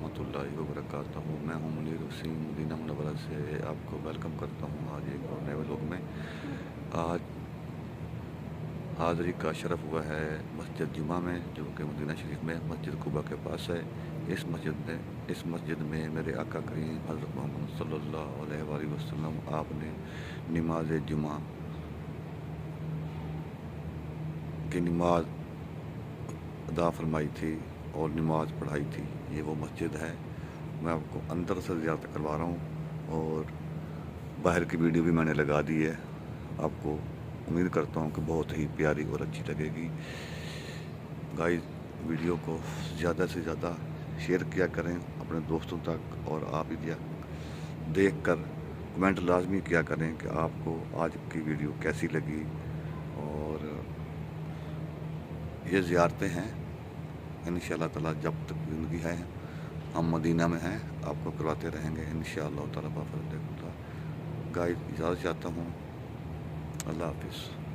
रहमतुल्लाहि व बरकातहू। मैं हूं मुनीर हुसैन मदीना मुनव्वरा से आपको वेलकम करता हूं आज एक और नए व्लॉग में। आज हाज़री का शरफ़ हुआ है मस्जिद जुमा में, जो कि मदीना शरीफ में मस्जिद कुबा के पास है। इस मस्जिद में मेरे आका करीम हज़रत मोहम्मद सल्लल्लाहु अलैहि वसल्लम आपने नमाज जुमा की नमाज अदा फरमाई थी और नमाज पढ़ाई थी। ये वो मस्जिद है। मैं आपको अंदर से ज़ियारत करवा रहा हूँ और बाहर की वीडियो भी मैंने लगा दी है। आपको उम्मीद करता हूँ कि बहुत ही प्यारी और अच्छी लगेगी। गाइस, वीडियो को ज़्यादा से ज़्यादा शेयर किया करें अपने दोस्तों तक, और आप भी देख कर कमेंट लाजमी किया करें कि आपको आज की वीडियो कैसी लगी। और ये ज़ियारतें हैं इंशाअल्लाह ताला, जब तक ज़िंदगी है हम मदीना में हैं, आपको करवाते रहेंगे इंशाअल्लाह ताला। बाफ़ज़ल खुदा गाइस, इजाज़त चाहता हूँ। अल्लाह हाफ़िज़।